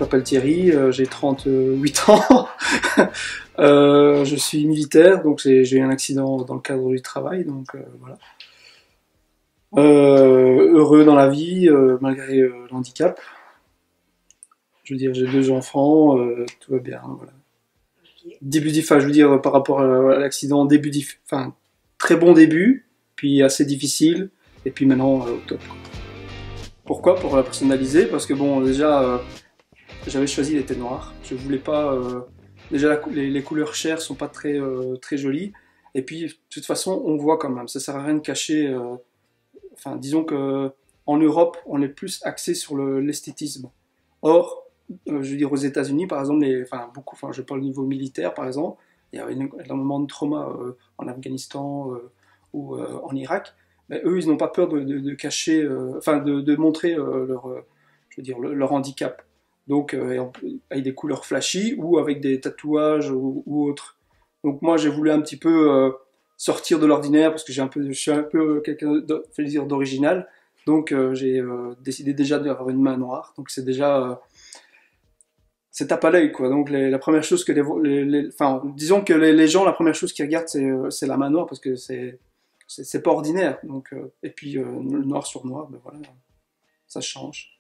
m'appelle Thierry, j'ai 38 ans, je suis militaire, donc j'ai eu un accident dans le cadre du travail, donc voilà. Heureux dans la vie, malgré l'handicap. Je veux dire, j'ai 2 enfants, tout va bien, voilà. Enfin, je veux dire, par rapport à l'accident, enfin, très bon début, puis assez difficile, et puis maintenant au top. Pourquoi? Pour la personnaliser, parce que bon, déjà, j'avais choisi les têtes noires. Je voulais pas. Déjà, les couleurs chères sont pas très jolies. Et puis, de toute façon, on voit quand même. Ça sert à rien de cacher. Enfin, disons que en Europe, on est plus axé sur l'esthétisme. Or, je veux dire, aux États-Unis, par exemple, je parle au niveau militaire, par exemple, il y a énormément de traumas en Afghanistan ou en Irak. Mais eux, ils n'ont pas peur de cacher, de montrer je veux dire, leur handicap. Donc, avec des couleurs flashy ou avec des tatouages ou autres. Donc, moi, j'ai voulu un petit peu sortir de l'ordinaire parce que je suis un peu quelqu'un d'original. Donc, j'ai décidé déjà d'avoir une main noire. Donc, c'est déjà c'est tape à l'œil, quoi. Donc la première chose que disons que les gens, la première chose qu'ils regardent, c'est la main noire parce que c'est pas ordinaire. Donc et puis le noir sur noir, ben voilà, ça change.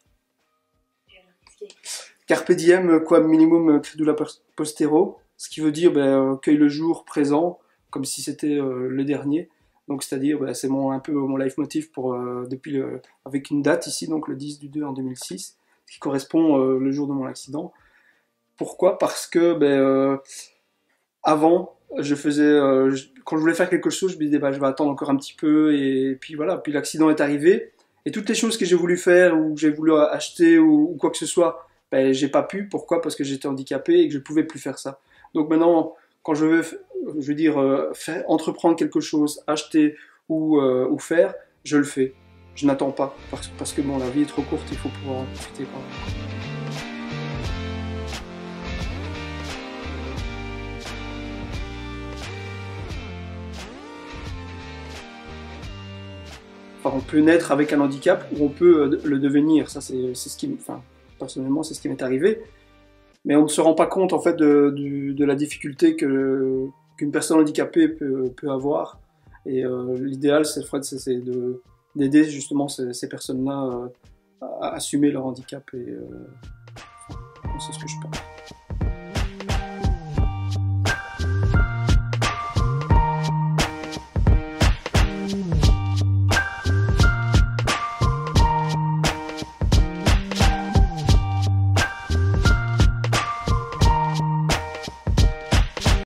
Carpe diem, quam minimum credula postero, ce qui veut dire cueille le jour présent comme si c'était le dernier. Donc c'est-à-dire, c'est un peu mon leitmotiv pour avec une date ici, donc le 10/2 en 2006, qui correspond le jour de mon accident. Pourquoi? Parce que avant, quand je voulais faire quelque chose, je me disais je vais attendre encore un petit peu et puis voilà. Puis l'accident est arrivé et toutes les choses que j'ai voulu faire ou que j'ai voulu acheter ou quoi que ce soit, j'ai pas pu. Pourquoi? Parce que j'étais handicapé et que je pouvais plus faire ça. Donc maintenant, quand je veux dire entreprendre quelque chose, acheter ou faire, je le fais. Je n'attends pas parce que bon, la vie est trop courte, il faut pouvoir en profiter quand même. Enfin, on peut naître avec un handicap ou on peut le devenir. Ça, c'est ce qui, personnellement, c'est ce qui m'est arrivé. Mais on ne se rend pas compte en fait de la difficulté qu'une personne handicapée peut avoir. Et l'idéal, c'est d'aider justement ces personnes-là à assumer leur handicap. Et c'est ce que je pense.